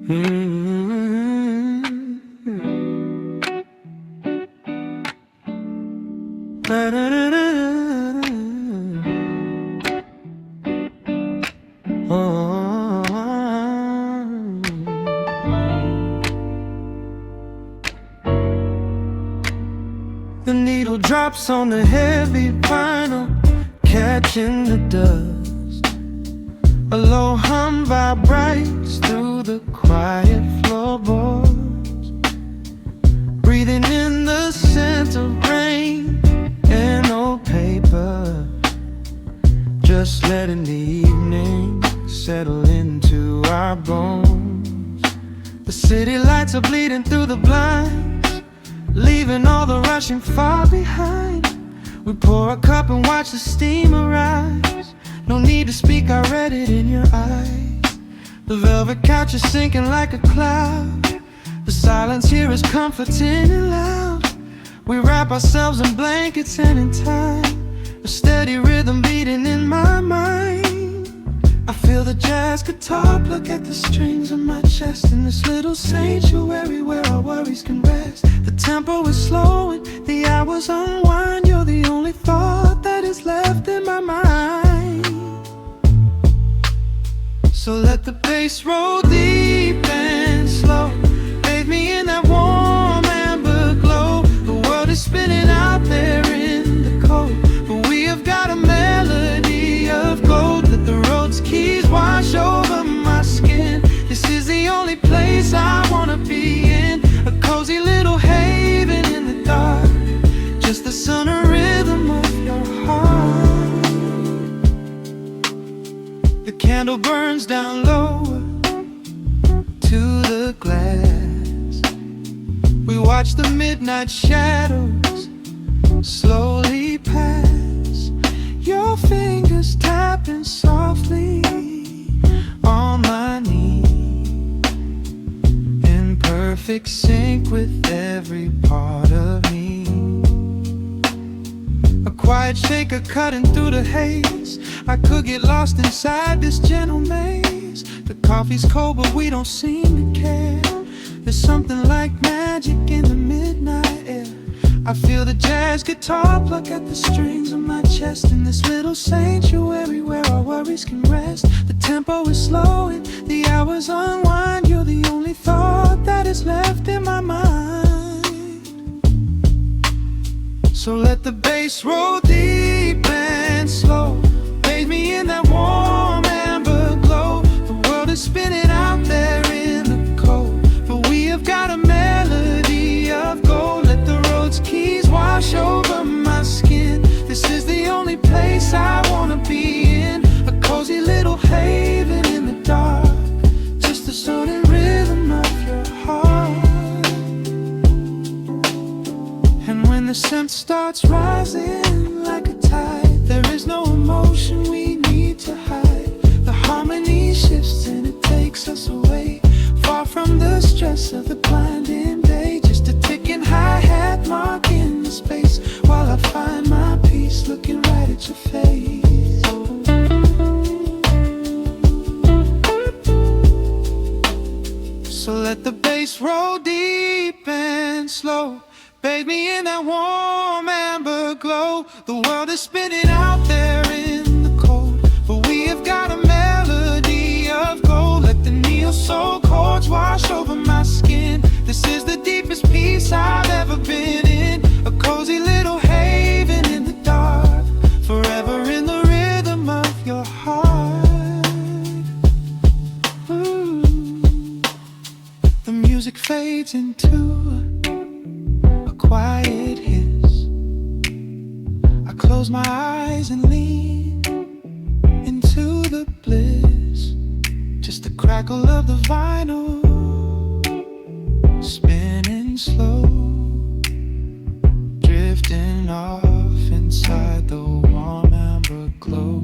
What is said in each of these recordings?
The needle drops on the heavy vinyl, catching the dust. A low hum vibrates through the quiet floorboards, breathing in the scent of rain and old paper, just letting the evening settle into our bones. The city lights are bleeding through the blinds, leaving all the rushing far behind. We pour a cup and watch the steam arise. No need to speak, I read it in your eyes. The velvet couch is sinking like a cloud. The silence here is comforting and loud. We wrap ourselves in blankets and in time, a steady rhythm beating in my mind. I feel the jazz guitar pluck at the strings of my chest, in this little sanctuary where our worries can rest. The tempo is slowing, the hours unwind. You're the only thought that is left in my mind. So let the bass roll deep and slow, bathe me in that warm amber glow. The world is spinning out there in the cold, but we have got a melody of gold. Let the road's keys wash over my skin. This is the only place I wanna be in, a cozy little haven in the dark, just the sun and rhythm of your heart. The candle burns down lower to the glass. We watch the midnight shadows slowly pass, your fingers tapping softly on my knee, in perfect sync with every part of me. A quiet shaker cutting through the haze. I could get lost inside this gentle maze. The coffee's cold but we don't seem to care. There's something like magic in the midnight air. I feel the jazz guitar pluck at the strings of my chest, in this little sanctuary where our worries can rest. The tempo is slowing, the hours unwind. You're the only thought that is left in my mind. So let the bass roll deep and slow, bathe me in that warm amber glow. The world is spinning out there in the cold, but we have got a melody of gold. Let the road's keys wash over my skin. This is the only place I wanna be in, a cozy little haven in the dark, just the sound and rhythm of your heart. And when the scent starts rising like a tide, there is no emotion we need to hide. The harmony shifts and it takes us away, far from the stress of the blinding day. Just a ticking hi-hat marking the space, while I find my peace looking right at your face. So let the bass roll deep and slow, bathe me in that warm amber glow. The world is spinning out there in the cold, but we have got a melody of gold. Let the neo-soul chords wash over my skin. This is the deepest peace I've ever been in, a cozy little haven in the dark, forever in the rhythm of your heart. Ooh. The music fades into a quiet hiss. I close my eyes and lean into the bliss, just the crackle of the vinyl spinning slow, drifting off inside the warm amber glow.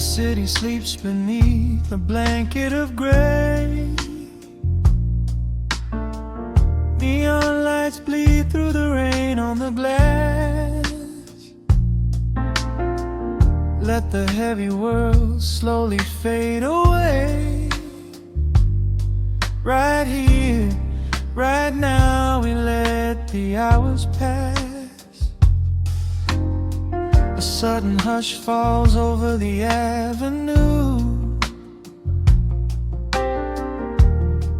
city sleeps beneath a blanket of gray. Neon lights bleed through the rain on the glass. Let the heavy world slowly fade away. Right here, right now, we let the hours pass. A sudden hush falls over the avenue.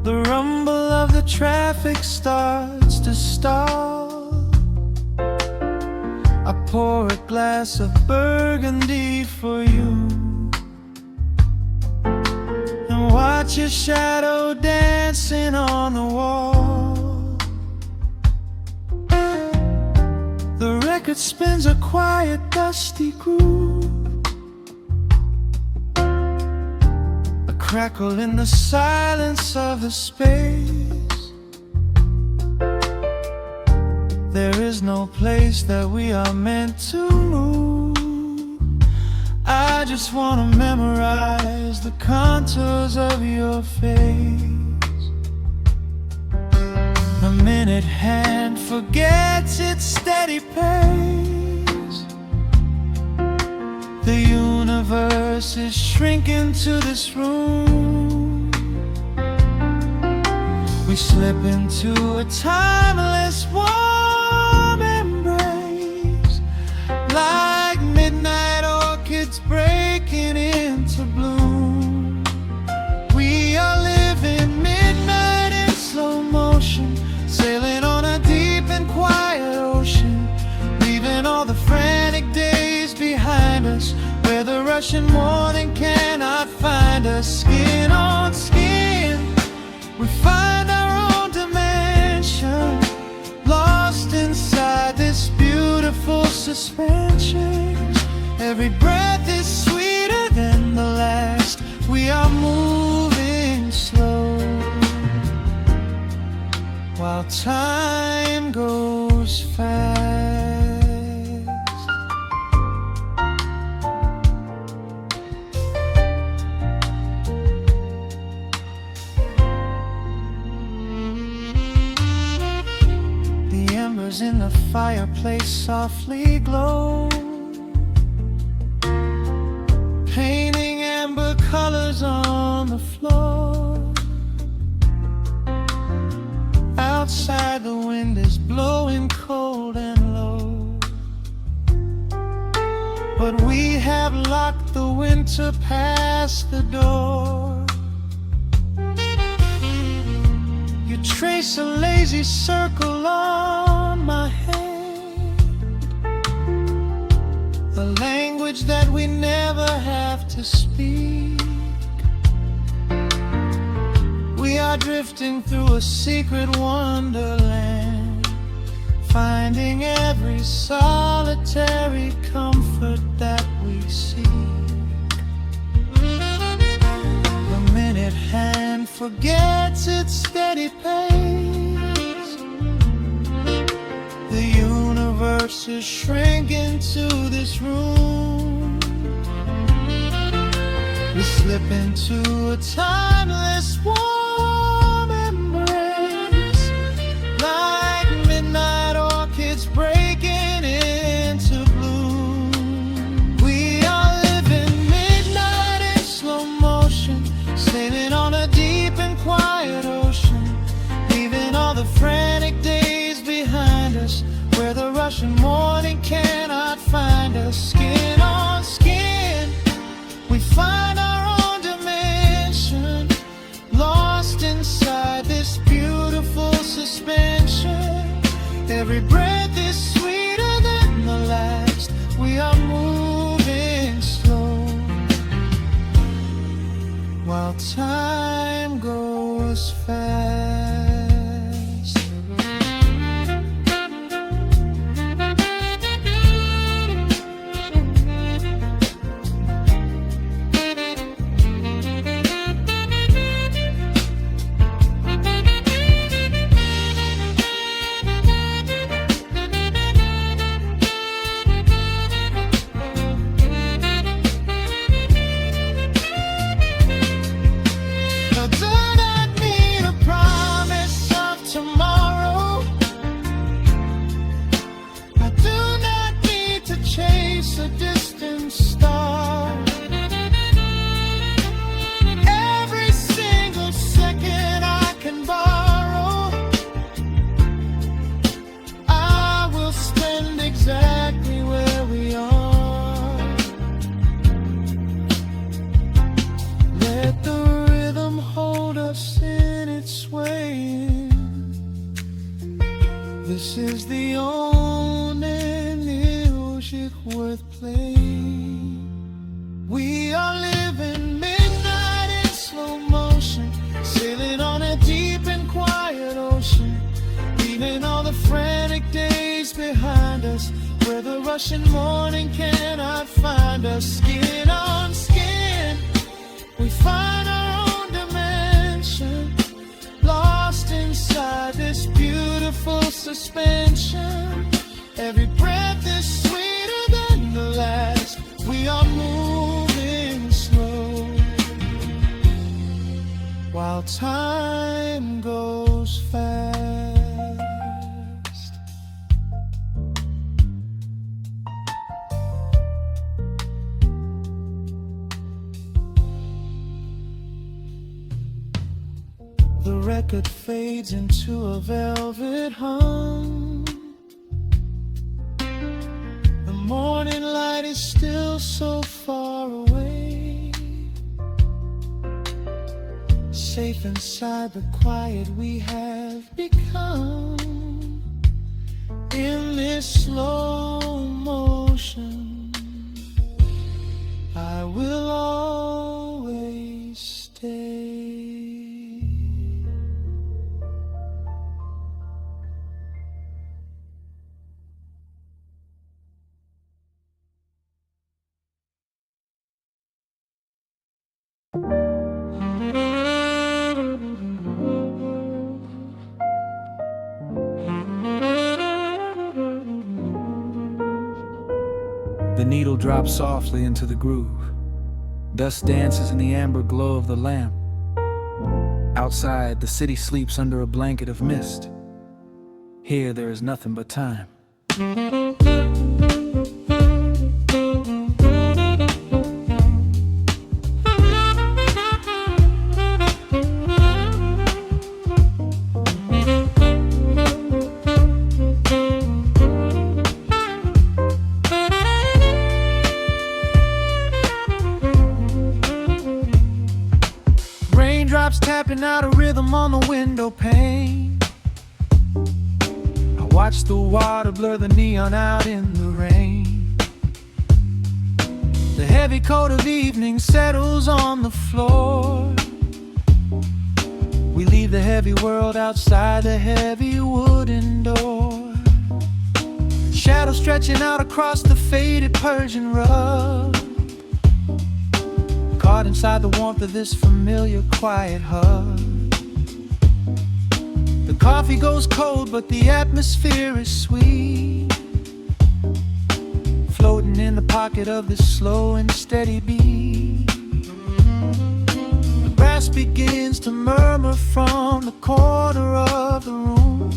The rumble of the traffic starts to stall. I pour a glass of burgundy for you and watch your shadow dancing on the wall. The record spins a quiet, dusty groove. A crackle in the silence of the space. There is no place that we are meant to move. I just wanna memorize the contours of your face. The minute hand forgets its steady pace. The universe is shrinking to this room. We slip into a timeless warm embrace, like midnight orchids breaking into bloom. We are living midnight in slow motion, sailing on a deep and quiet ocean, leaving all the frantic days behind us, where the rushing morning cannot find us. Skin on skin, we find our own dimension, lost inside this beautiful suspension. Every breath is sweeter than the last. We are moving slow, while time goes fast. The embers in the fireplace softly glow, painting amber colors on the floor. Outside the wind is blowing cold and low, but we have locked the winter past the door. You trace a lazy circle on my hand, a language that we never have to speak. We are drifting through a secret wonderland, finding every solitary comfort that we seek. The minute hand forgets its steady pace. The universe is shrinking to this room. We slip into a timeless warm embrace, like midnight orchids breaking into bloom. We are living midnight in slow motion, sailing on a deep and quiet ocean, leaving all the frantic days behind us, where the rushing morning cannot find us. Skin on skin, we find our own dimension, lost inside this beautiful suspension. Every breath is sweeter than the last. We are moving slow, while time goes fast. alone and music worth playing. We are living midnight in slow motion, sailing on a deep and quiet ocean, leaving all the frantic days behind us, where the rushing morning cannot find us. Skin on skin, we find our own dimension, lost inside this beautiful suspension. Every breath is sweeter than the last. We are moving slow, while time goes fast. The record fades into a velvet hum. The morning light is still so far away. Safe inside the quiet we have become. In this slow motion, I will always stay. The needle drops softly into the groove. Dust dances in the amber glow of the lamp. Outside, the city sleeps under a blanket of mist. Here, there is nothing but time. Raindrops tapping out a rhythm on the window pane. I watch the water blur the neon out in the rain. The heavy coat of evening settles on the floor. We leave the heavy world outside the heavy wooden door. Shadows stretching out across the faded Persian rug, caught inside the warmth of this familiar quiet hug. The coffee goes cold, but the atmosphere is sweet, floating in the pocket of this slow and steady beat. The brass begins to murmur from the corner of the room,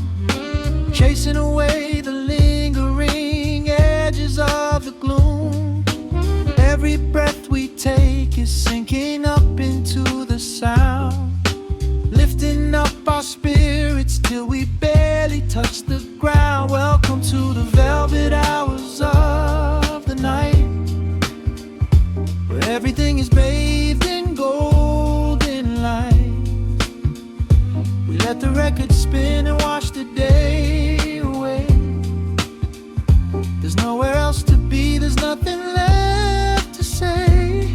chasing away the lingering edges of the gloom. Every breath we take is sinking up into the sound, lifting up our spirits till we barely touch the ground. Welcome to the velvet hours of the night, where everything is bathed in golden light. We let the record spin and wash the day away. There's nowhere else to be, there's nothing left to say.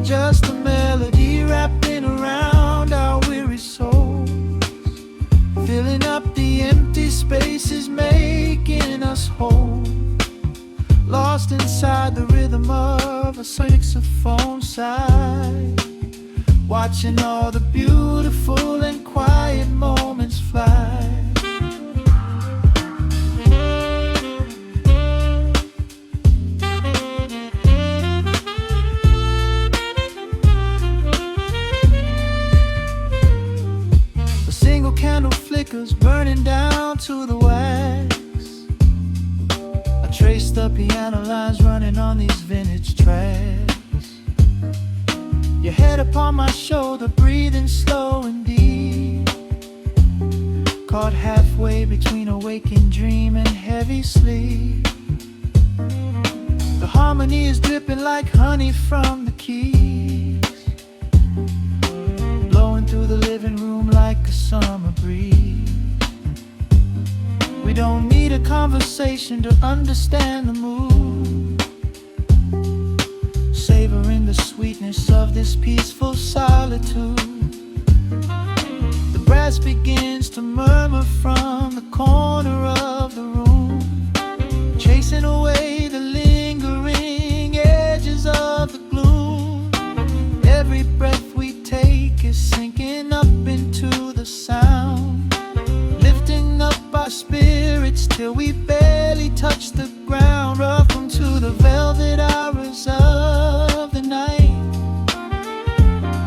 Just a melody wrapping around our weary souls, filling up the empty spaces, making us whole. Lost inside the rhythm of a saxophone sigh, watching all the beautiful and quiet moments fly. Candle flickers burning down to the wax. I trace the piano lines running on these vintage tracks. Your head upon my shoulder, breathing slow and deep, caught halfway between a waking dream and heavy sleep. The harmony is dripping like honey from the keys, blowing through the living room like a summer breeze. We We don't need a conversation to understand the mood. Savoring the sweetness of this peaceful solitude. The brass begins to murmur from the corner of the room, chasing away the lingering edges of the gloom. Every breath we take is sinking up into the sound, lifting up our spirits till we barely touch the ground. Welcome to the velvet hours of the night,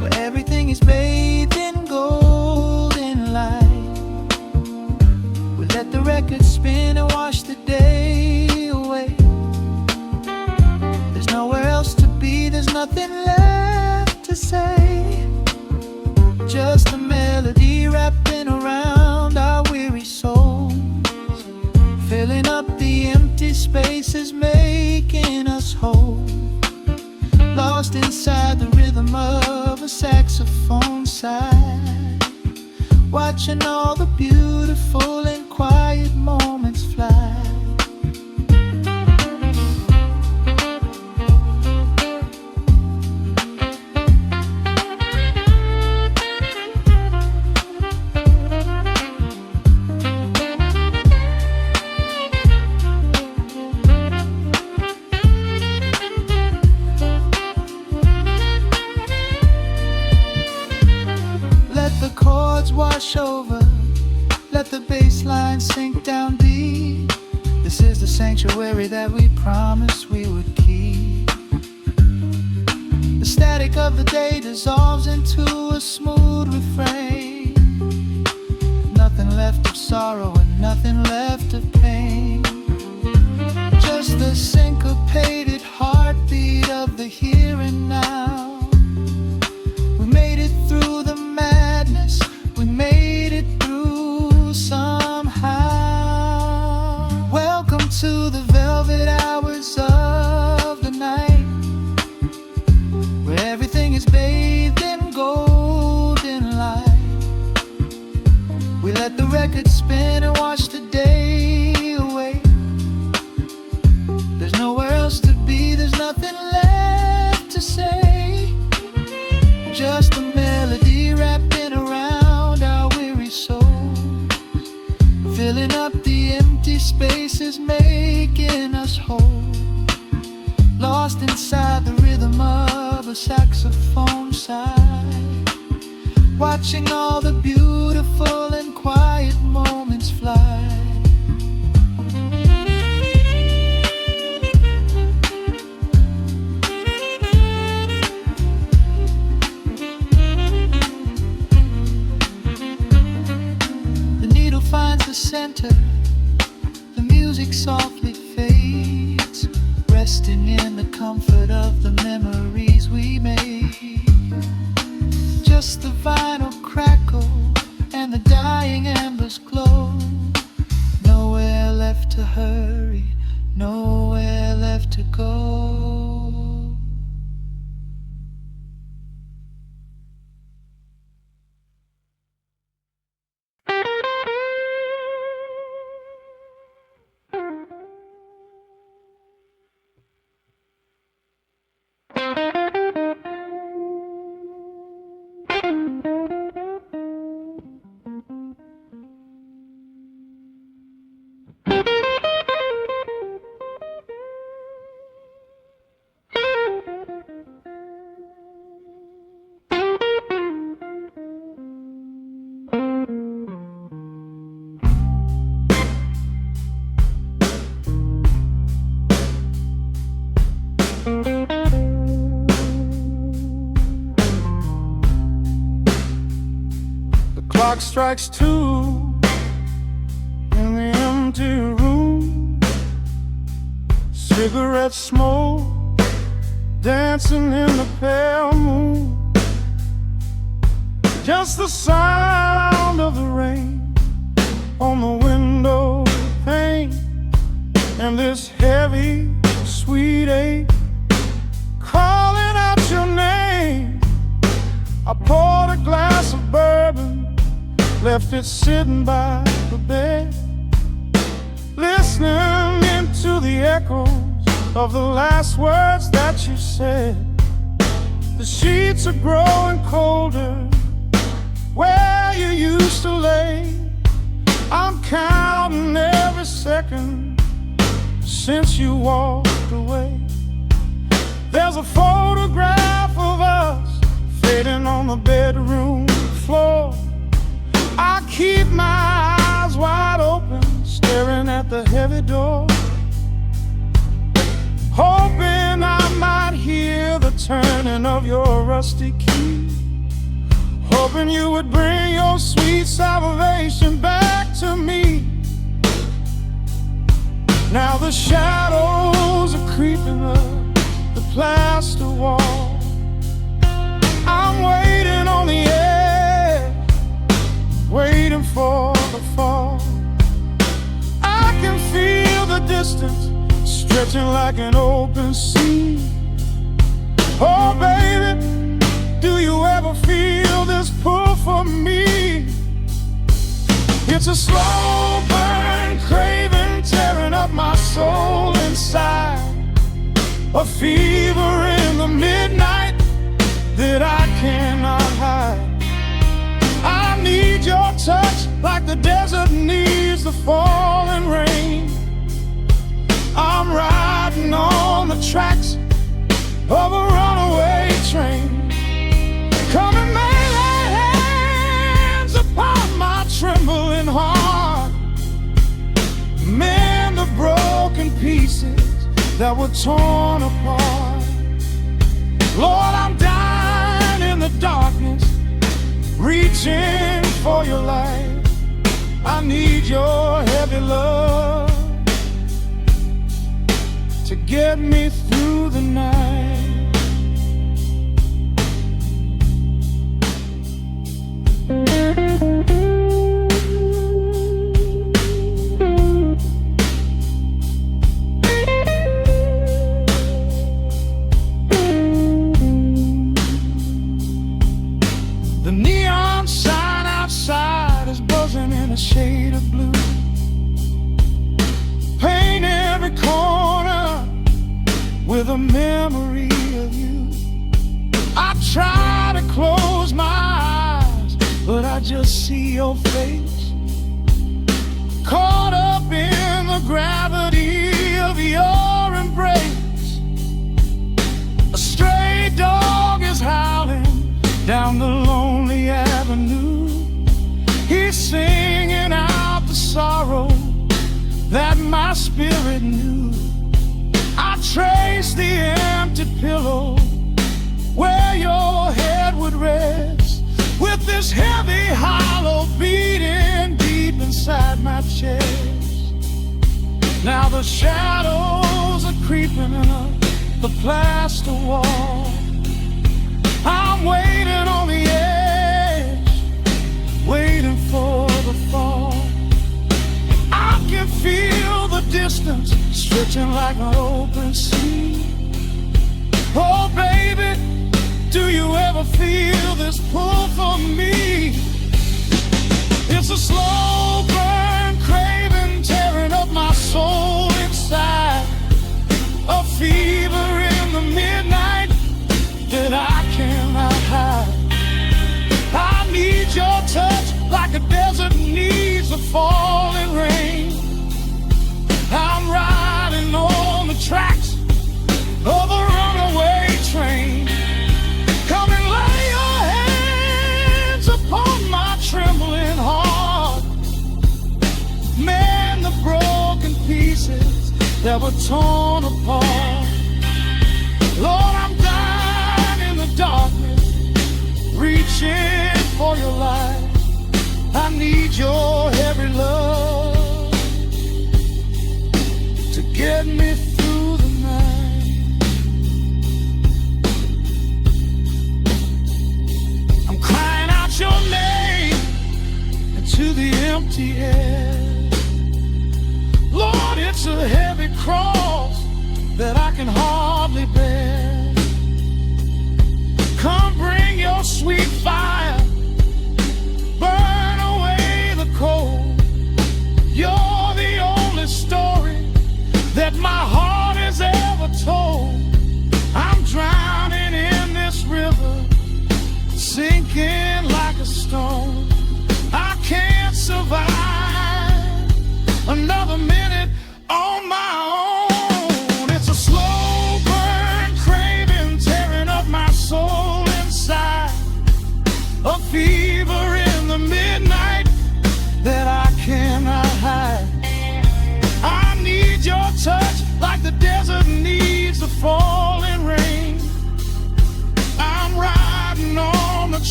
where everything is bathed in golden light. We let the record spin and wash the day away. There's nowhere else to be, there's nothing left to say. Just a melody wrapping around our weary souls, filling up the empty spaces, making us whole. Lost inside the rhythm of a saxophone sigh, watching all the beautiful and quiet moments fly. Wash over, let the bass line sink down deep. This is the sanctuary that we promised we would keep. The static of the day dissolves into a smooth refrain. Nothing left of sorrow and nothing left of pain. Just the syncopated heartbeat of the here and now. We made it through the madness, we made it through somehow. Welcome to the velvet hours of the night, where everything is bathed in golden light. We let the record spin and wash the day away. There's nowhere else to be, there's nothing left to say. Just a melody wrapping around our weary souls, filling up the empty spaces, making us whole. Lost inside the rhythm of a saxophone sigh, watching all the beautiful and quiet moments fly. Finds the center, the music softly fades, resting in the comfort of the memories we made. Just the vinyl crackle and the dying embers glow. Nowhere left to hurry, nowhere left to go. Clock strikes 2 in the empty room. Cigarette smoke dancing in the pale moon. Just the sound of the rain on the window pane, and this heavy, sweet ache calling out your name. I poured a glass of bourbon, left it sitting by the bed. echoes of the last words that you said. The sheets are growing colder where you used to lay. I'm counting every second since you walked away. There's a photograph of us fading on the bedroom floor. I keep my eyes wide open, staring at the heavy door, hoping I might hear the turning of your rusty key, hoping you would bring your sweet salvation back to me. Now the shadows are creeping up the plaster wall. I'm waiting on the edge, waiting for the fall. I can feel the distance stretching like an open sea. Oh baby, do you ever feel this pull for me? It's a slow burn craving tearing up my soul inside, a fever in the midnight that I cannot hide. I need your touch like the desert needs the falling rain. I'm riding on the tracks of a runaway train. Come and lay hands upon my trembling heart, mend the broken pieces that were torn apart. Lord, I'm dying in the darkness, reaching for your light. I need your heavy love to get me through the night. The neon sign outside is buzzing in a shade of blue. Paint every corner with a memory of you. I try to close my eyes, but I just see your face, caught up in the gravity of your embrace. A stray dog is howling down the lonely avenue. He's singing out the sorrow that my spirit knew. I trace the empty pillow where your head would rest, with this heavy hollow beating deep inside my chest. Now the shadows are creeping up the plaster wall. I'm waiting on the edge, waiting for the fall. I can feel the distance stretching like an open sea. Oh baby, do you ever feel this pull for me? It's a slow burn craving tearing up my soul inside, a fever in the midnight that I cannot hide. I need your touch like a desert needs the falling rain. I'm riding on the tracks of a runaway train. Come and lay your hands upon my trembling heart, mend the broken pieces that were torn apart. Lord, I'm dying in the darkness, reaching for your light. I need your heavy love to get me through the night. I'm crying out your name into the empty air. Lord, it's a heavy cross that I can hardly bear. Come bring your sweet fire, burn away the cold. You're the only story that my heart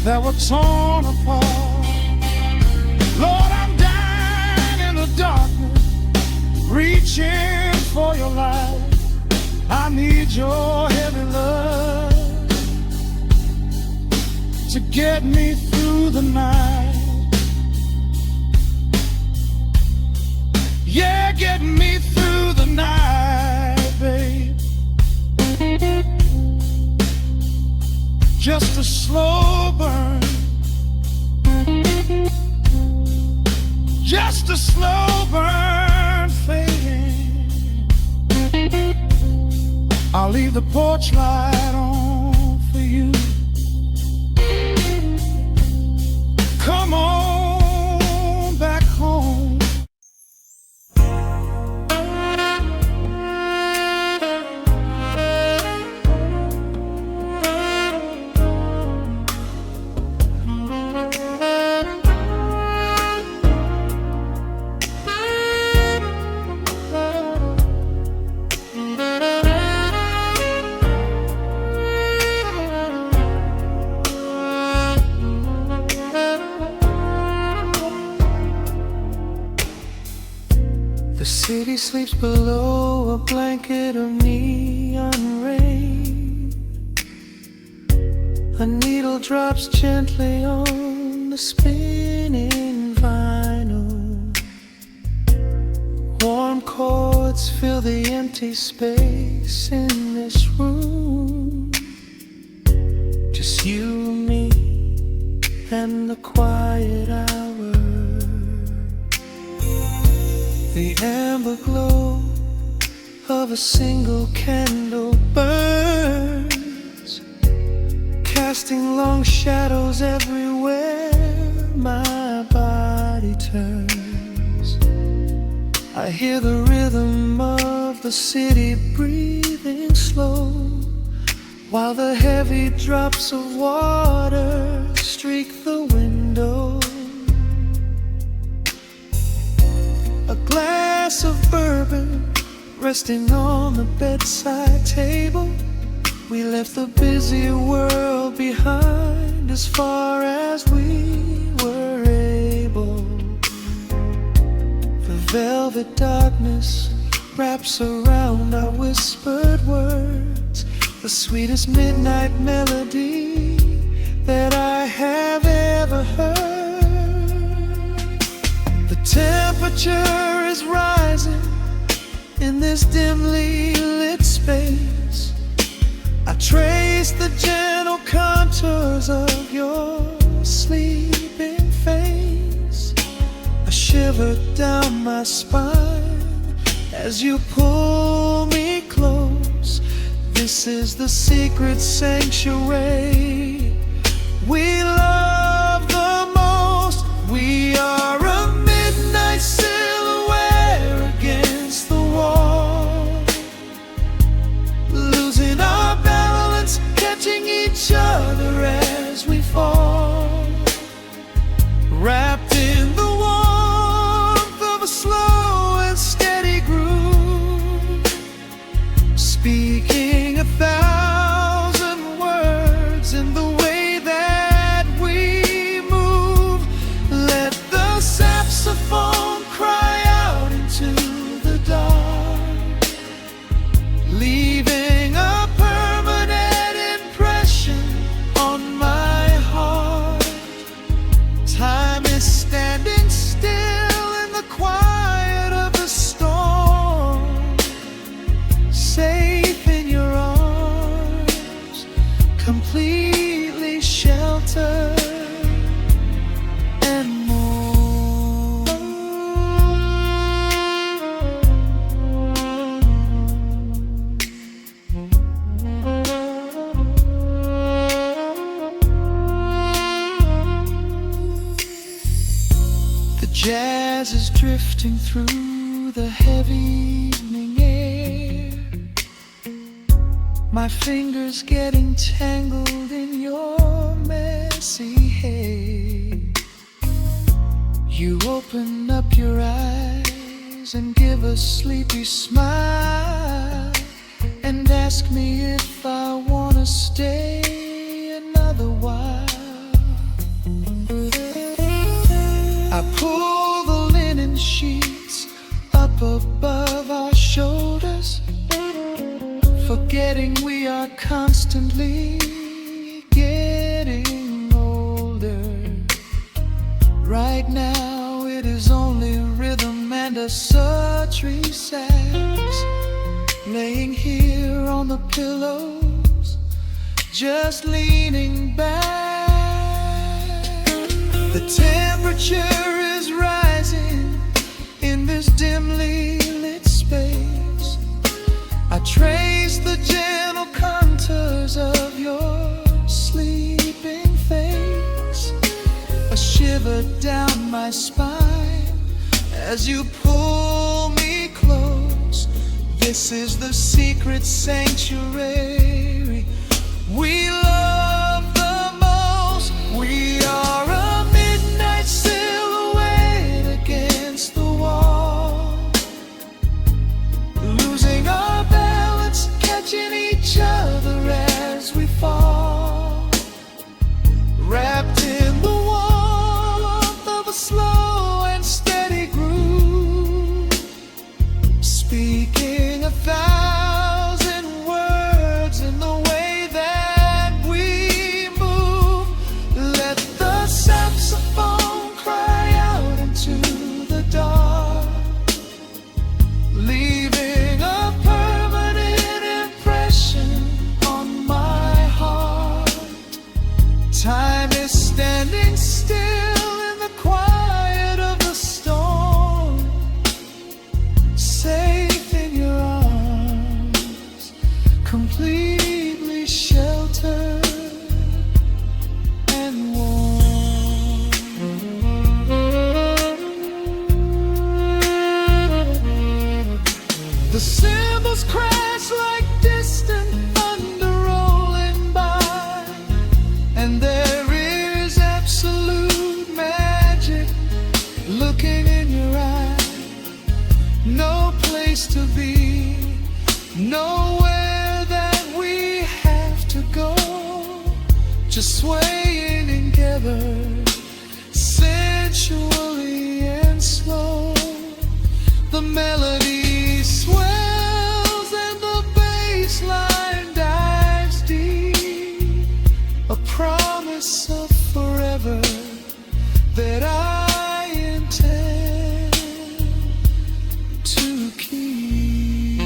that were torn apart. Lord, I'm dying in the darkness, reaching for your light. I need your heavy love to get me through the night. Yeah, get me through the night, babe. Just a slow burn, just a slow burn fading. I'll leave the porch light on for you. Come on back home. The city sleeps below a blanket of neon rain. A needle drops gently on the spinning vinyl. Warm chords fill the empty space in this room. Just you, me, and the quiet hour. The amber glow of a single candle burns, casting long shadows everywhere my body turns. I hear the rhythm of the city breathing slow, while the heavy drops of water streak the window. A glass of bourbon resting on the bedside table. We left the busy world behind as far as we were able. The velvet darkness wraps around our whispered words, the sweetest midnight melody that I have ever heard. The temperature is rising in this dimly lit space. I trace the gentle contours of your sleeping face. A shiver down my spine as you pull me close. This is the secret sanctuary we love the most. We are a midnight silhouette against the wall, losing our balance, catching each other as we fall, wrapped in the warmth of a slow and steady groove, speaking 1,000 words in the way that we move. Let the saxophone cry out into the dark, leaving a permanent impression on my heart. Time is standing still in the quiet of the storm, safe in your arms, completely sheltered and more. The jazz is drifting through the heavy evening air, my fingers getting tangled in your messy hair. You open up your eyes and give a sleepy smile, and ask me if I wanna stay another while. I pull the linen sheets up above our shoulders, forgetting we are constantly getting older. Right now it is only rhythm and a sultry sax, laying here on the pillows, just leaning back. The temperature is rising in this dimly lit space. I trace the gentle contours of your sleeping face, a shiver down my spine as you pull me close. This is the secret sanctuary we love the most. We are a midnight silhouette against the wall, losing our balance, catching each other as we fall, wrapped in the warmth of a slow and steady groove, speaking 1,000 words in the way that we move. Let the saxophone cry out into the dark, leaving a permanent impression on my heart. Time is standing still in the quiet of the storm, safe in your arms, completely sheltered and warm. The cymbals crash like distant thunder rolling by, and there is absolute magic looking in your eye. No place to be, nowhere that we have to go, just swaying together, sensually and slow. The melody swells and the bass line dives deep, a promise of forever that I intend to keep.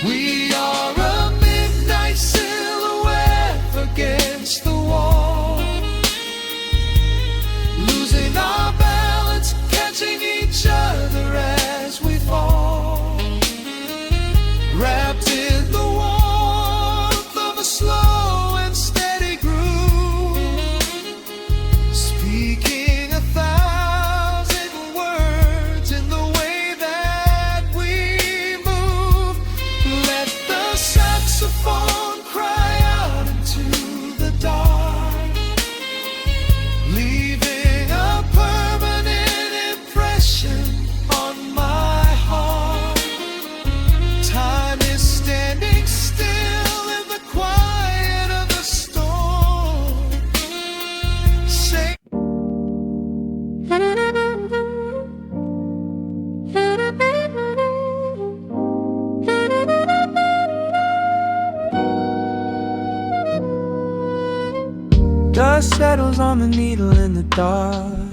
We are a midnight silhouette against the wall, losing our balance, catching each other as we fall, wrapped in the warmth of a slow and steady groove, speaking 1,000 words in the way that we move. Let the saxophone cry out into the dark, leaving a permanent impression on my heart. Time is standing still in the quiet of the storm. Say dust settles on the needle in the dark.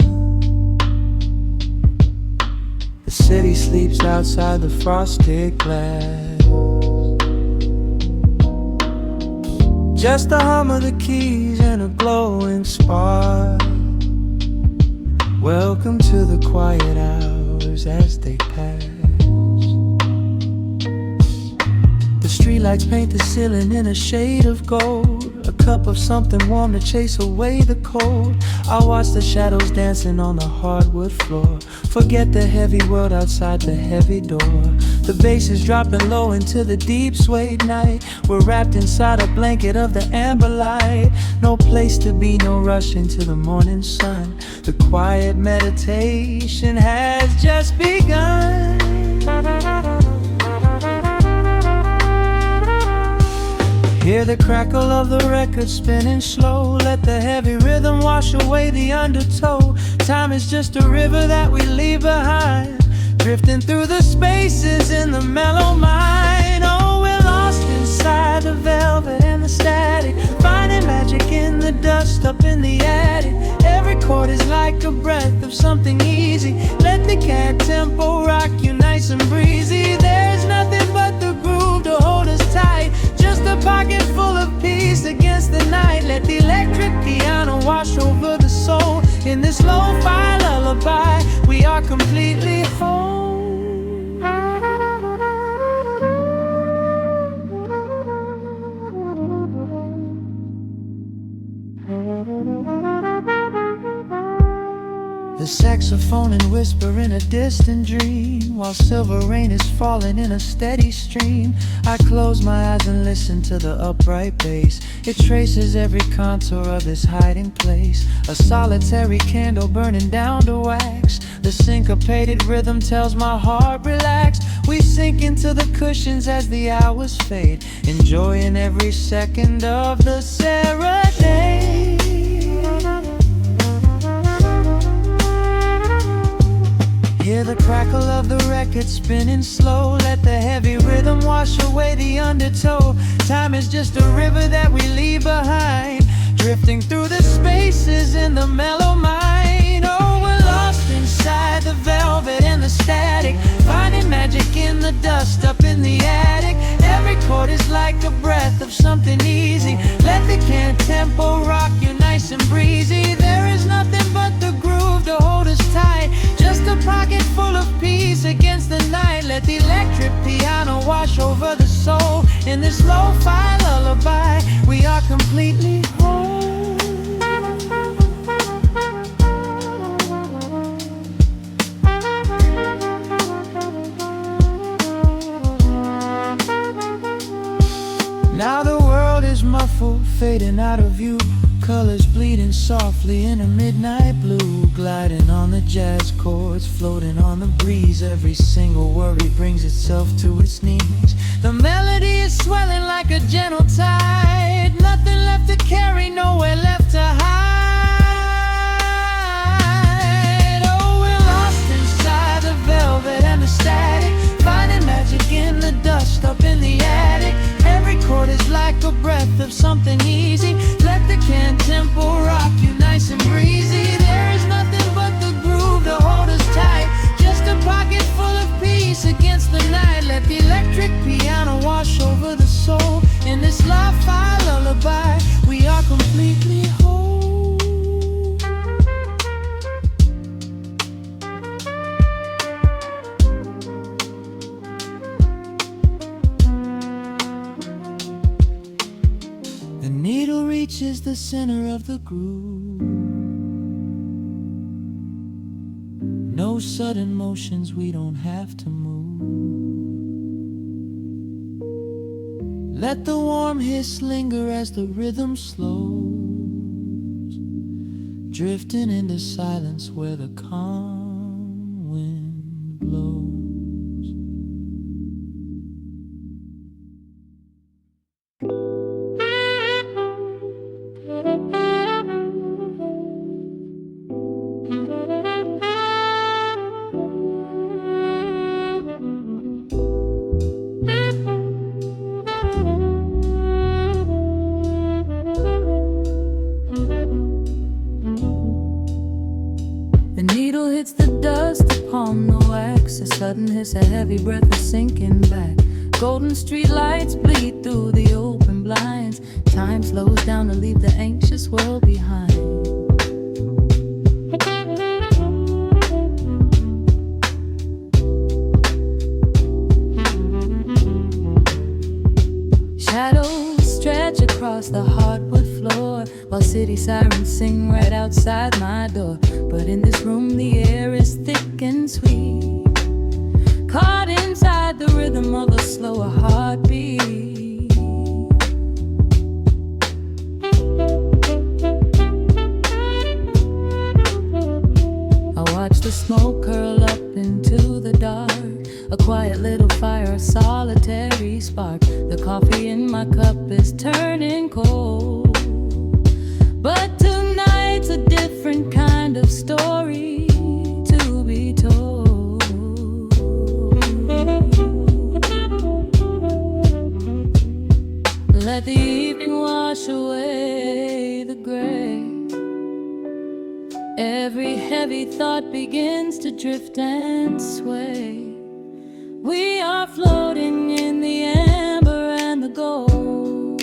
The city sleeps outside the frosted glass. Just the hum of the keys and a glowing spark. Welcome to the quiet hours as they pass. The streetlights paint the ceiling in a shade of gold, a cup of something warm to chase away the cold. I watch the shadows dancing on the hardwood floor, forget the heavy world outside the heavy door. The bass is dropping low into the deep suede night. We're wrapped inside a blanket of the amber light. No place to be, no rush into the morning sun. The quiet meditation has just begun. Here Hear the crackle of the record spinning slow. Let the heavy rhythm wash away the undertow. Time is just a river that we leave behind, drifting through the spaces in the mellow mind. Oh, we're lost inside the velvet and the static, finding magic in the dust up in the attic. Every chord is like a breath of something easy. Let the cat tempo rock you nice and breezy. There's nothing but the groove to hold us tight, just a pocket full of peace against the night. Let the electric piano wash over the soul. In this lo-fi lullaby, we are completely whole. The saxophone and whisper in a distant dream, while silver rain is falling in a steady stream. I close my eyes and listen to the upright bass. It traces every contour of this hiding place. A solitary candle burning down to wax. The syncopated rhythm tells my heart relax. We sink into the cushions as the hours fade, enjoying every second of the serenade. Hear the crackle of the record spinning slow. Let the heavy rhythm wash away the undertow. Time is just a river that we leave behind, drifting through the spaces in the mellow mind. Oh, we're lost inside the velvet and the static, finding magic in the dust up in the attic. Every chord is like a breath of something easy. Let the can tempo rock you nice and breezy. There is nothing but the groove to hold us tight, just a pocket full of peace against the night. Let the electric piano wash over the soul. In this lo-fi lullaby, we are completely whole. Now the world is muffled, fading out of view. Colors bleeding softly in a midnight blue, gliding on the jazz chords, floating on the breeze. Every single worry brings itself to its knees. The melody is swelling like a gentle tide. Nothing left to carry, nowhere left to hide. Oh, we're lost inside the velvet and the static, finding magic in the dust up in the attic. Every chord is like a breath of something easy. Let the can tempo rock you nice and breezy. There is nothing but the groove to hold us tight, just a pocket full of peace against the night. Let the electric piano wash over the soul. In this lo-fi lullaby, we are completely whole. The needle reaches the center of the groove. No sudden motions, we don't have to move. Let the warm hiss linger as the rhythm slows, drifting into silence where the calm wind blows. The needle hits the dust upon the wax. A sudden hiss, a heavy breath is sinking back. Golden street lights bleed through the open blinds. Time slows down to leave the anxious world behind. Shadows stretch across the hardwood floor, while city sirens sing right outside my door. But in this room the air is thick and sweet, caught inside the rhythm of a slower heartbeat. I watch the smoke curl up into the dark, A quiet little fire, a solitary spark. The coffee in my cup is turning cold. But tonight's a different kind of story to be told. Let the evening wash away the gray. Every heavy thought begins to drift and sway. We are floating in the amber and the gold.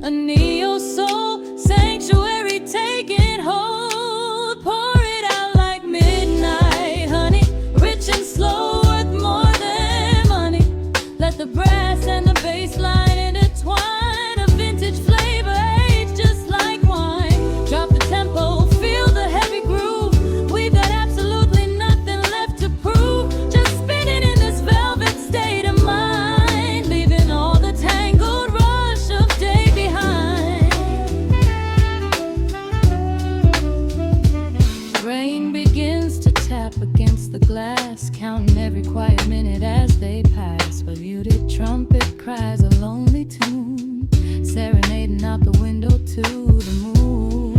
A neo-soul sanctuary taking hold. Pour it out like midnight honey, rich and slow, worth more than money. Let the brass and the bass line intertwine. A vintage flavor aged just like wine. Drop the tempo, feel the heavy groove. We've got absolutely nothing left to prove. Just spinning in this velvet state of mind, leaving all the tangled rush of day behind. Rain begins to tap against the glass, counting every quiet minute as they pass. A muted trumpet cries a lonely tune, serenading out the window to the moon.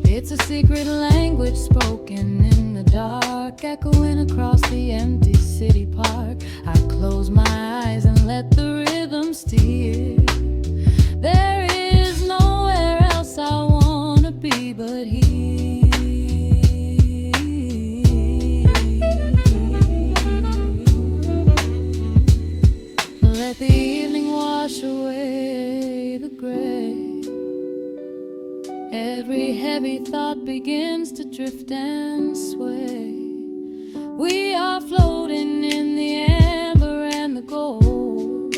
It's a secret language spoken in the dark, echoing across the empty city park. I close my eyes and let the rhythm steer. There is nowhere else I wanna be but here. Let the evening wash away the gray. Every heavy thought begins to drift and sway. We are floating in the amber and the gold.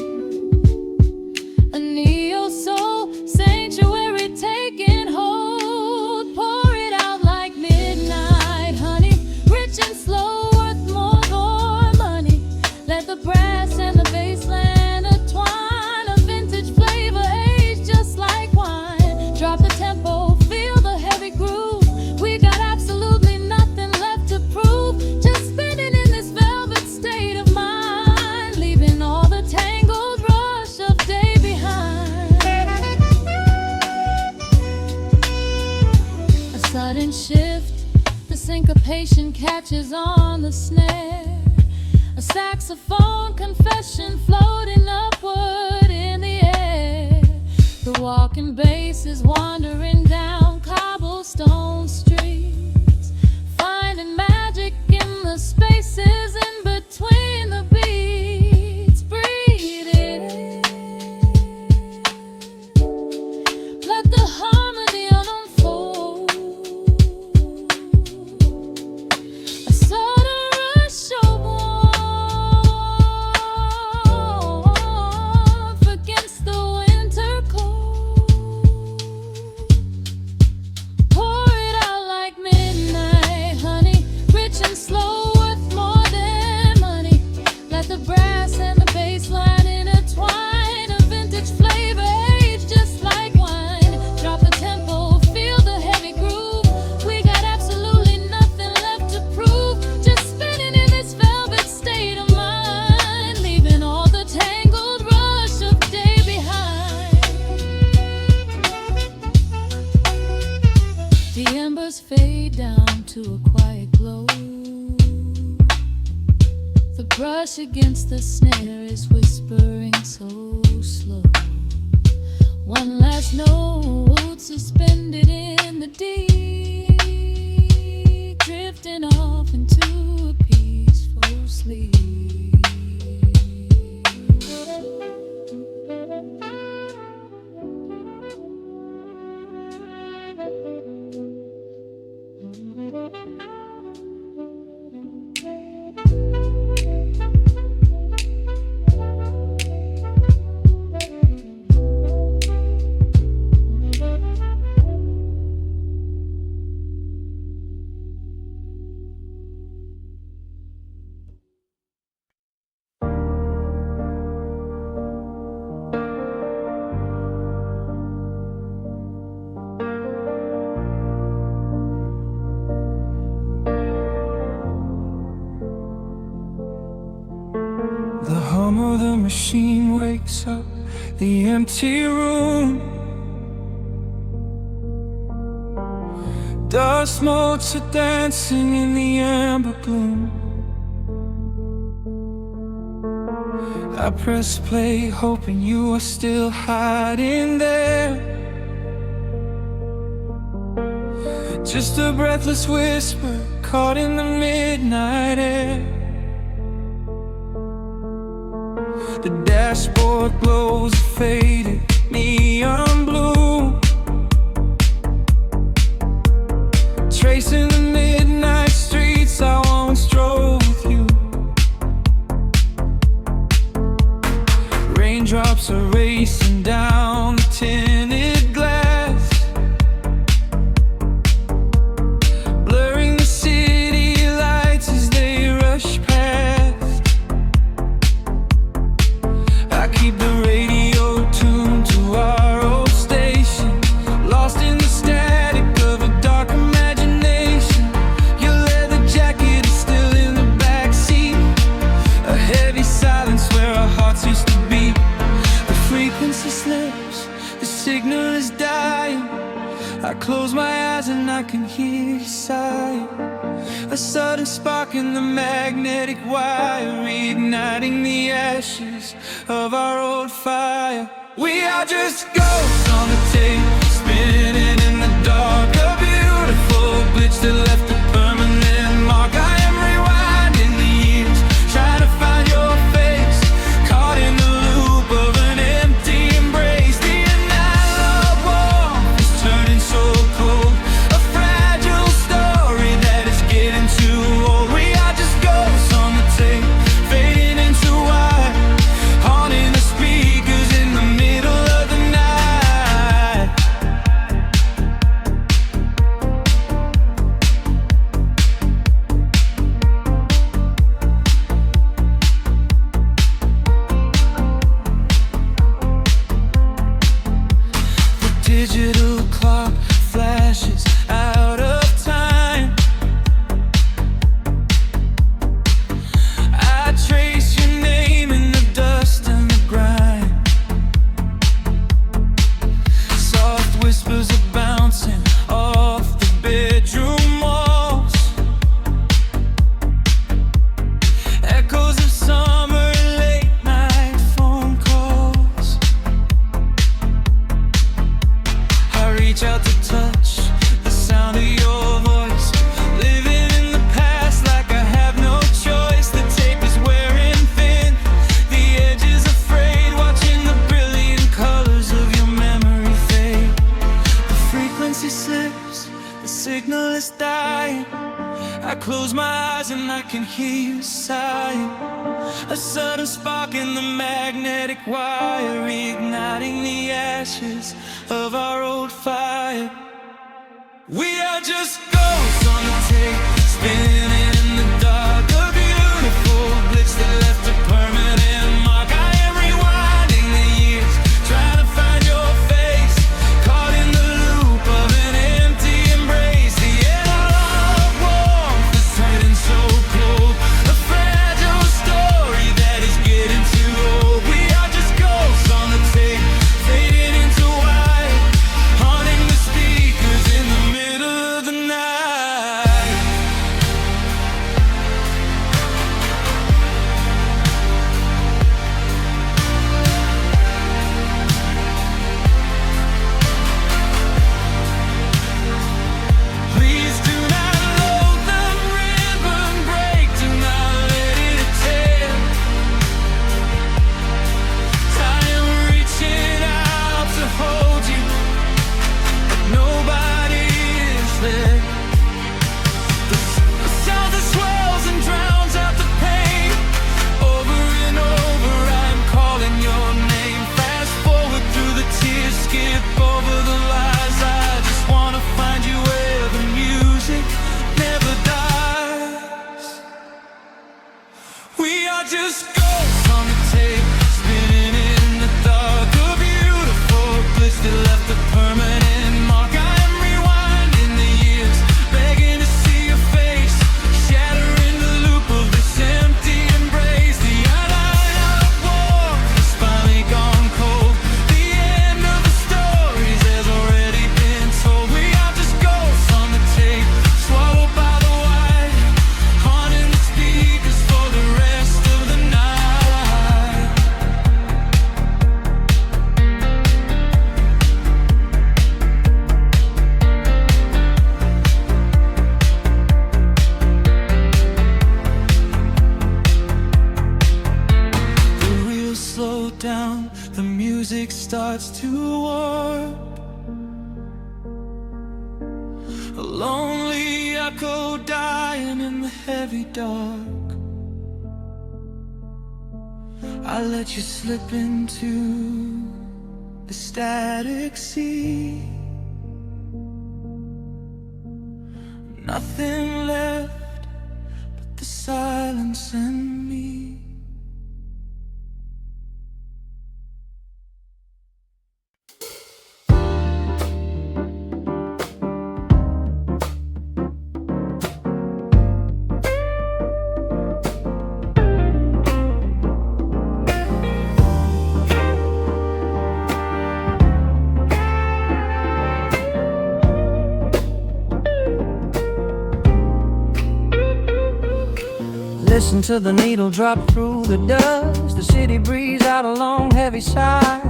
A neo-soul sanctuary taking hold. Pour it out like midnight honey, rich and slow, worth more than money. Let the brass and the bass line intertwine. A vintage flavor aged just like wine. Drop the tempo, feel the heavy groove. We got absolutely nothing left to prove. Just spinning in this velvet state of mind, leaving all the tangled rush of day behind. A sudden shift, the syncopation catches on the snare. A saxophone confession floating upward in the air. The walking bass is wandering down cobblestone streets, finding magic in the spaces in between the beats. Breathe it in. Let the harmony unfold. A sudden rush of warmth against the winter cold. Pour it out like midnight honey, rich and slow, worth more than money. Let the brass and the bass line intertwine. A vintage flavor aged just like wine. Drop the tempo, feel the heavy groove. We got absolutely nothing left to prove. Just spinning in this velvet state of mind, leaving all the tangled rush of day behind. The embers fade down to a quiet glow. The brush against the snare is whispering so slow. One last note suspended in the deep, drifting off into a peaceful sleep. machine wakes up the empty room. Dust motes are dancing in the amber gloom. I press play, hoping you are still hiding there. Just a breathless whisper caught in the midnight air. The dashboard glows a faded neon blue, tracing the midnight streets I once drove with you. Raindrops are racing down the tinted glass, blurring the city lights as they rush past. I keep the radio tuned to our old station, lost in the static of a dark imagination. Your leather jacket is still in the backseat, a heavy silence where our hearts used to beat. The frequency slips, the signal is dying. I close my eyes and I can hear you sighing. A sudden spark in the magnetic wire, reigniting the ashes of our old fire. We are just ghosts on the tape, spinning in the dark. A beautiful glitch that left a permanent mark. I am rewinding the years, trying to find your face, caught in the loop of an empty embrace. The analog warmth is turning so cold, a fragile story that is getting too old. We are just ghosts on the tape, fading into white, haunting the speakers in the middle of the night. The digital clock flashes out of time. I trace your name in the dust and the grime. Soft whispers are bouncing off the bedroom walls, echoes of summer late night phone calls. I reach out to touch the sound of your voice, living in the past like I have no choice. The tape is wearing thin, the edge is afraid, watching the brilliant colors of your memory fade. The frequency slips, the signal is dying. I close my eyes and I can hear you sighing. A sudden spark in the magnetic wire, reigniting the ashes of our old fire. We are just ghosts on the tape, spinning in the dark. A beautiful glitch that left a permanent mark. I am rewinding the years, trying to find your face, caught in the loop of an empty embrace. The analog warmth is turning so cold, a fragile story that is getting too old. We are just ghosts on the tape, fading into white, haunting the speakers in the middle of the night. music starts to warp, a lonely echo dying in the heavy dark. I let you slip into the static sea. Nothing left but the silence and me. Listen to the needle drop through the dust. The city breathes out a long heavy sigh.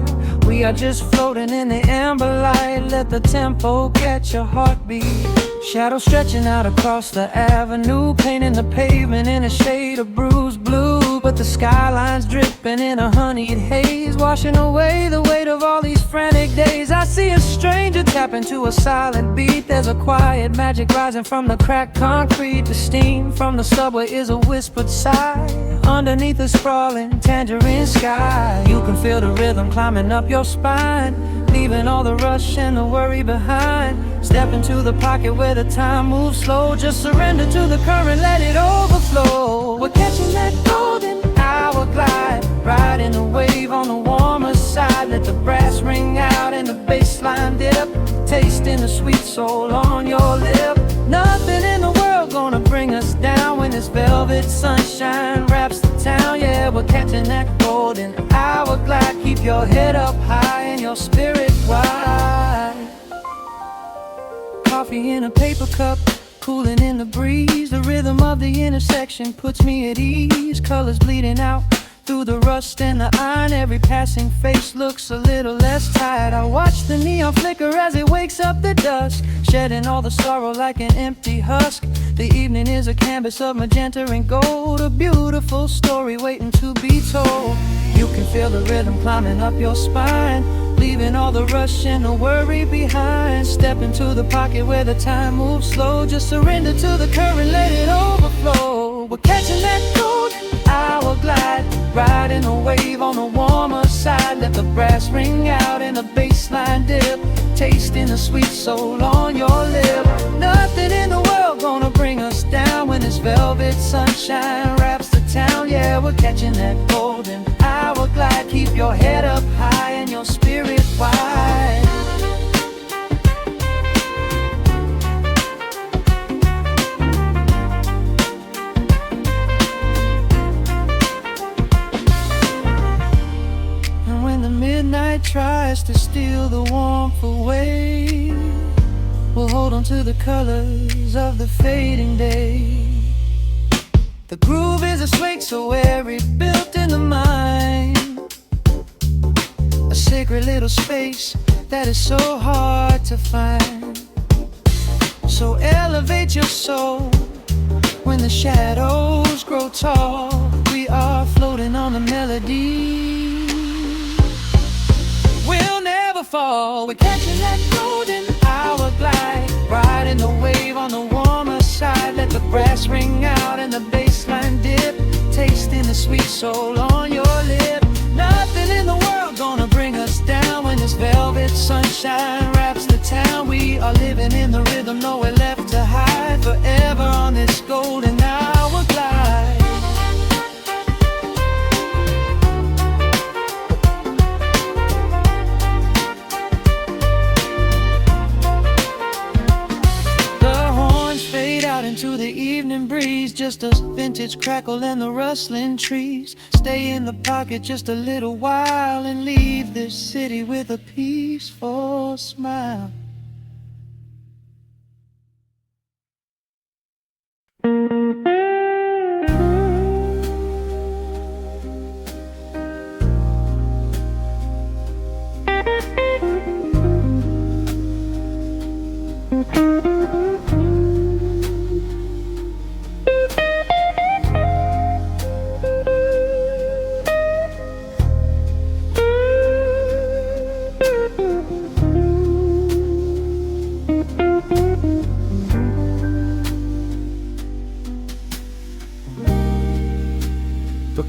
We are just floating in the amber light. Let the tempo catch your heartbeat. Shadows stretching out across the avenue, painting the pavement in a shade of bruised blue. But the skyline's dripping in a honeyed haze, washing away the weight of all these frantic days. I see a stranger tap into a silent beat. There's a quiet magic rising from the cracked concrete. The steam from the subway is a whispered sigh underneath the sprawling tangerine sky. You can feel the rhythm climbing up your spine, leaving all the rush and the worry behind. Step into the pocket where the time moves slow. Just surrender to the current, let it overflow. We're catching that golden hour glide, riding the wave on the warmer side. Let the brass ring out and the bass line dip, tasting the sweet soul on your lip. Nothing in the world gonna bring us down when this velvet sunshine wraps the town. Yeah, we're catching that golden hour glide. Keep your head up high and your spirit wide. Coffee in a paper cup, cooling in the breeze. The rhythm of the intersection puts me at ease. Colors bleeding out through the rust and the iron. Every passing face looks a little less tired. I watch the neon flicker as it wakes up the dusk, shedding all the sorrow like an empty husk. The evening is a canvas of magenta and gold, a beautiful story waiting to be told. You can feel the rhythm climbing up your spine, leaving all the rush and the worry behind. Step into the pocket where the time moves slow. Just surrender to the current, let it overflow. We're catching that golden hour glide, riding a wave on the warmer side. Let the brass ring out and the bass line dip, tasting the sweet soul on your lip. Nothing in the world gonna bring us down when this velvet sunshine wraps the town. Yeah, we're catching that golden hour glide. Keep your head up high and your spirit wide. And when the midnight tries to steal the warmth away, we'll hold on to the colors of the fading day. The groove is a swing so airy, built in the mind, a sacred little space that is so hard to find. So elevate your soul when the shadows grow tall. We are floating on the melody, we'll never fall. We're catching that golden hour glide, riding the wave on the warmer side. Let the brass ring out and the bass line dip, tasting the sweet soul on your lip. Nothing in the world gonna bring us down when this velvet sunshine wraps the town. We are living in the rhythm, nowhere left to hide, forever on this golden hour glide. Into the evening breeze, just a vintage crackle and the rustling trees. Stay in the pocket just a little while and leave this city with a peaceful smile.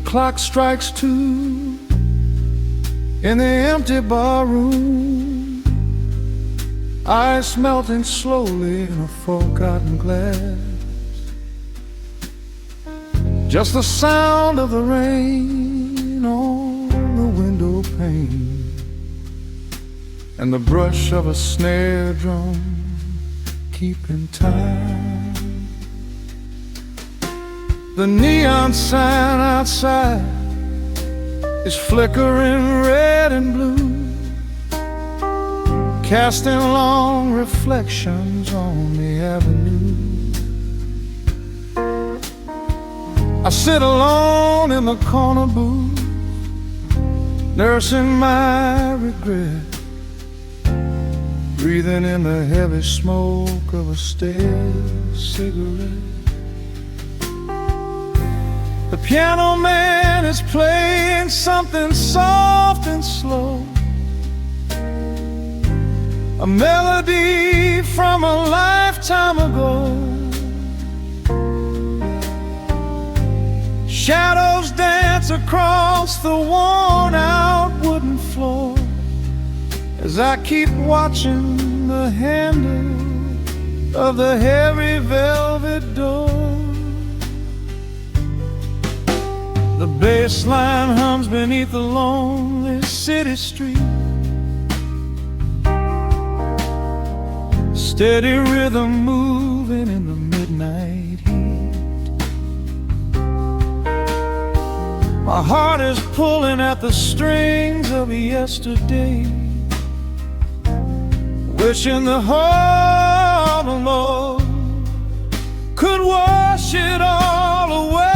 clock strikes 2 in the empty bar room, ice melting slowly in a forgotten glass. Just the sound of the rain on the window pane and the brush of a snare drum keeping time. The neon sign outside is flickering red and blue, casting long reflections on the avenue. I sit alone in the corner booth, nursing my regret, breathing in the heavy smoke of a stale cigarette. The piano man is playing something soft and slow, a melody from a lifetime ago. Shadows dance across the worn-out wooden floor as I keep watching the handle of the heavy velvet door. The bass line hums beneath the lonely city street, steady rhythm moving in the midnight heat. My heart is pulling at the strings of yesterday, wishing the heart alone could wash it all away.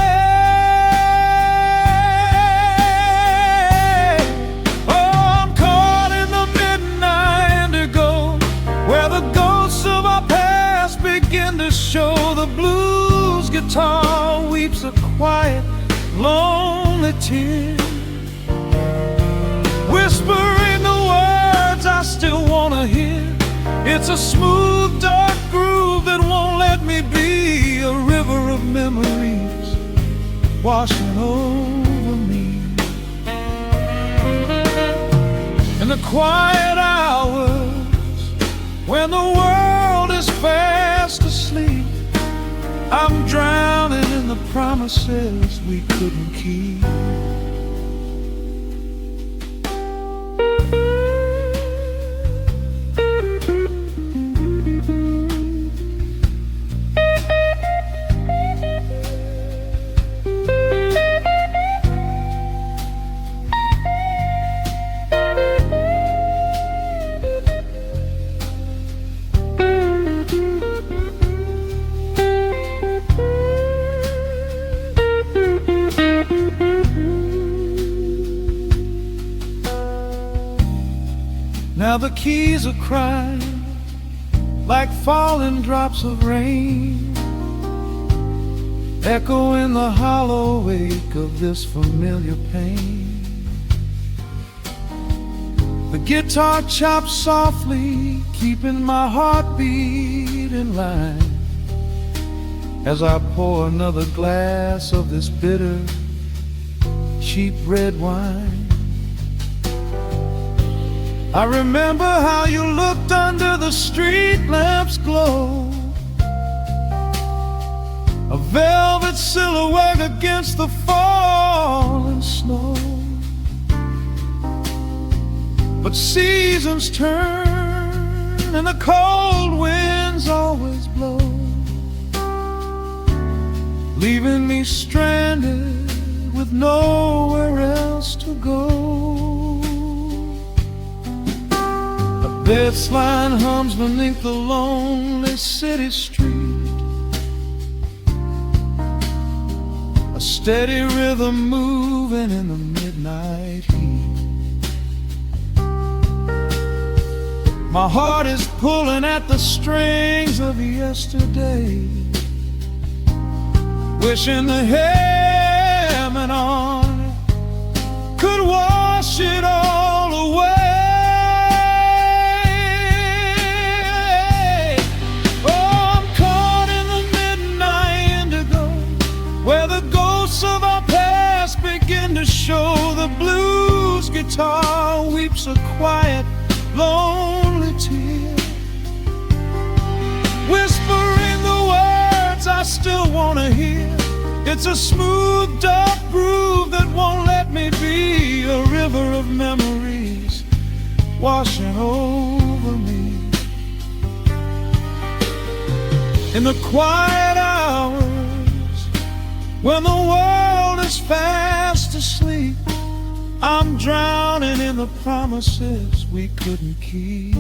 Show the blues guitar weeps a quiet, lonely tear, whispering the words I still wanna hear. It's a smooth, dark groove that won't let me be, a river of memories washing over me. In the quiet hours when the world is fast asleep, I'm drowning in the promises we couldn't keep. Now the keys are crying like falling drops of rain, echo in the hollow wake of this familiar pain. The guitar chops softly, keeping my heartbeat in line as I pour another glass of this bitter, cheap red wine. I remember how you looked under the street lamp's glow, a velvet silhouette against the falling snow. But seasons turn and the cold winds always blow, leaving me stranded with nowhere else to go. Bass line hums beneath the lonely city street, a steady rhythm moving in the midnight heat. My heart is pulling at the strings of yesterday, wishing the hammering on it could wash it all away. Of our past begin lonely tear, whispering the words I still wanna hear. It's a smooth, dark groove that won't let me be, a river of memories washing over me. In the quiet hours, when the world is fast asleep, I'm drowning in the promises we couldn't keep.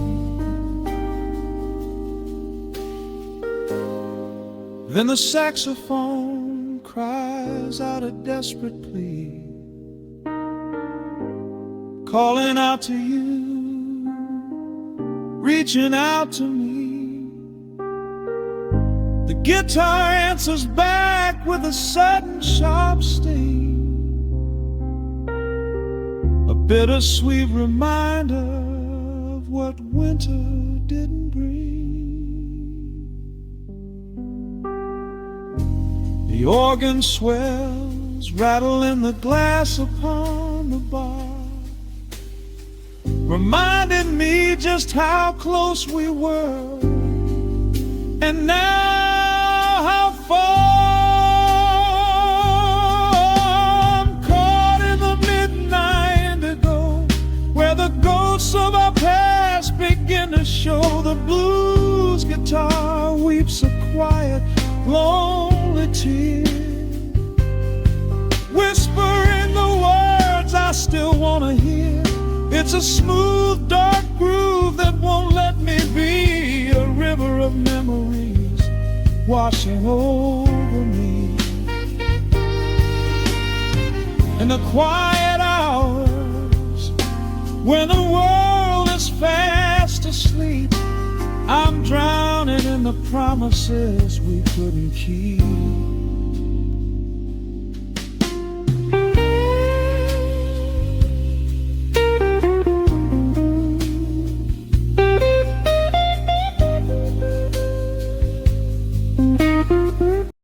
Then the saxophone cries out a desperate plea, calling out to you, reaching out to me. The guitar answers back with a sudden sharp sting, a bittersweet reminder of what winter didn't bring. The organ swells, rattling the glass upon the bar, reminding me just how close we were, and now how far. I'm caught in the midnight indigo, where the ghosts of our past begin to show. The blues guitar weeps a quiet, lonely tear, whispering the words I still wanna hear. It's a smooth, dark groove that won't let me be, a river of memories washing over me. In the quiet hours, when the world is fast asleep, I'm drowning in the promises we couldn't keep.